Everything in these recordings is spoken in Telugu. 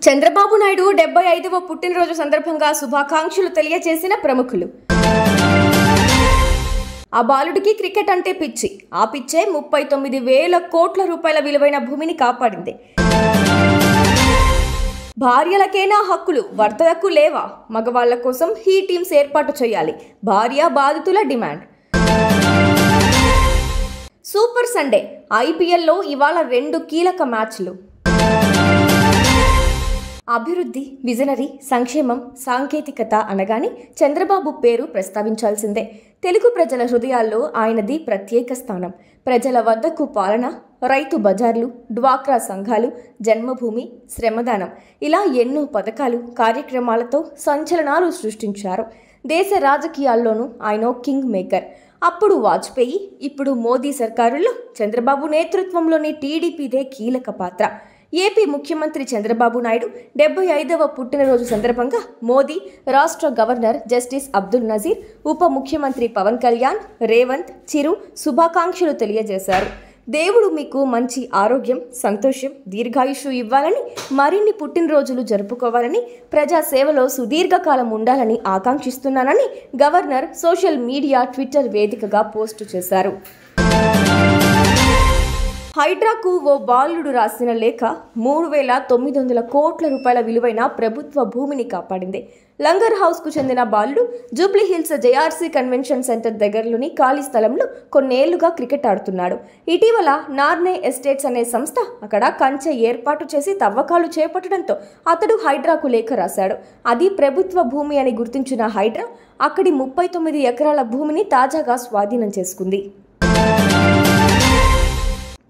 చంద్రబాబు నాయుడు 75వ పుట్టినరోజు సందర్భంగా శుభాకాంక్షలు తెలియజేసిన ప్రముఖులు. ఆ బాలుడికి క్రికెట్ అంటే పిచ్చి. ఆ పిచ్చే 39,000 కోట్ల రూపాయల విలువైన భూమిని కాపాడింది. భార్యలకేనా హక్కులు, భర్తలకు లేవా? మగవాళ్ల కోసం హీ టీమ్స్ ఏర్పాటు చేయాలి. భార్య బాధితుల డిమాండ్. Super Sunday. ఐపీఎల్లో ఇవాళ 2 కీలక మ్యాచ్లు. అభివృద్ధి, విజనరీ, సంక్షేమం, సాంకేతికత అనగానే చంద్రబాబు పేరు ప్రస్తావించాల్సిందే. తెలుగు ప్రజల హృదయాల్లో ఆయనది ప్రత్యేక స్థానం. ప్రజల వద్దకు పాలన, రైతు బజార్లు, డ్వాక్రా సంఘాలు, జన్మభూమి, శ్రమదానం ఇలా ఎన్నో పథకాలు, కార్యక్రమాలతో సంచలనాలు సృష్టించారు. దేశ రాజకీయాల్లోనూ ఆయన కింగ్ మేకర్. అప్పుడు వాజ్పేయి, ఇప్పుడు మోదీ సర్కారుల్లో చంద్రబాబు నేతృత్వంలోని టీడీపీదే కీలక పాత్ర. ఏపీ ముఖ్యమంత్రి చంద్రబాబు నాయుడు 75వ పుట్టినరోజు సందర్భంగా మోదీ, రాష్ట్ర గవర్నర్ జస్టిస్ అబ్దుల్ నజీర్, ఉప ముఖ్యమంత్రి పవన్ కళ్యాణ్, రేవంత్, చిరు శుభాకాంక్షలు తెలియజేశారు. దేవుడు మీకు మంచి ఆరోగ్యం, సంతోషం, దీర్ఘాయుషు ఇవ్వాలని, మరిన్ని పుట్టినరోజులు జరుపుకోవాలని, ప్రజాసేవలో సుదీర్ఘకాలం ఉండాలని ఆకాంక్షిస్తున్నానని గవర్నర్ సోషల్ మీడియా ట్విట్టర్ వేదికగా పోస్టు చేశారు. హైడ్రాకు ఓ బాలుడు రాసిన లేఖ 3,900 కోట్ల రూపాయల విలువైన ప్రభుత్వ భూమిని కాపాడింది. లంగర్ హౌస్కు చెందిన బాలుడు జూబ్లీహిల్స్ జేఆర్సీ కన్వెన్షన్ సెంటర్ దగ్గరలోని ఖాళీ స్థలంలో కొన్నేళ్లుగా క్రికెట్ ఆడుతున్నాడు. ఇటీవల నార్నే ఎస్టేట్స్ అనే సంస్థ అక్కడ కంచె ఏర్పాటు చేసి తవ్వకాలు చేపట్టడంతో అతడు హైడ్రాకు లేఖ రాశాడు. అది ప్రభుత్వ భూమి అని గుర్తించిన హైడ్రా అక్కడి 39 ఎకరాల భూమిని తాజాగా స్వాధీనం చేసుకుంది.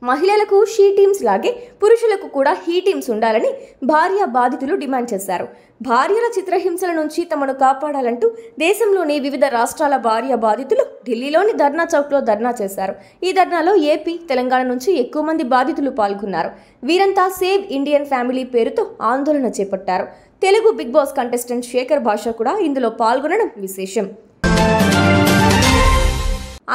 మహిళలకు షీ టీమ్స్ లాగే పురుషులకు కూడా హీ టీమ్స్ ఉండాలని భార్య బాధితులు డిమాండ్ చేశారు. భార్యల చిత్రహింసల నుంచి తమను కాపాడాలంటూ దేశంలోని వివిధ రాష్ట్రాల భార్య బాధితులు ఢిల్లీలోని ధర్నా చౌక్లో ధర్నా చేశారు. ఈ ధర్నాలో ఏపీ, తెలంగాణ నుంచి ఎక్కువ మంది బాధితులు పాల్గొన్నారు. వీరంతా సేవ్ ఇండియన్ ఫ్యామిలీ పేరుతో ఆందోళన చేపట్టారు. Telugu Bigg Boss contestant Shekhar భాష కూడా ఇందులో పాల్గొనడం విశేషం.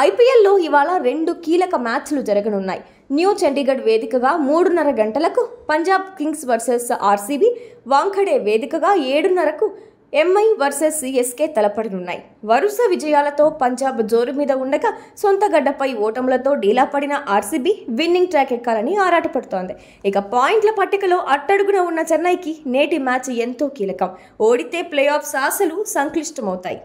ఐపీఎల్లో ఇవాళ 2 కీలక మ్యాచ్లు జరగనున్నాయి. న్యూ చండీగఢ్ వేదికగా 3:30 గంటలకు Punjab Kings versus RCB, Wankhede వేదికగా 7:30కు ఎంఐ వర్సెస్ సిఎస్కే తలపడనున్నాయి. వరుస విజయాలతో పంజాబ్ జోరు మీద ఉండగా సొంత గడ్డపై ఓటములతో డీలా పడిన ఆర్సీబీ విన్నింగ్ ట్రాక్ ఎక్కాలని ఆరాటపడుతోంది. ఇక పాయింట్ల పట్టికలో అట్టడుగున ఉన్న చెన్నైకి నేటి మ్యాచ్ ఎంతో కీలకం. ఓడితే ప్లే ఆఫ్స్ ఆశలు సంక్లిష్టమవుతాయి.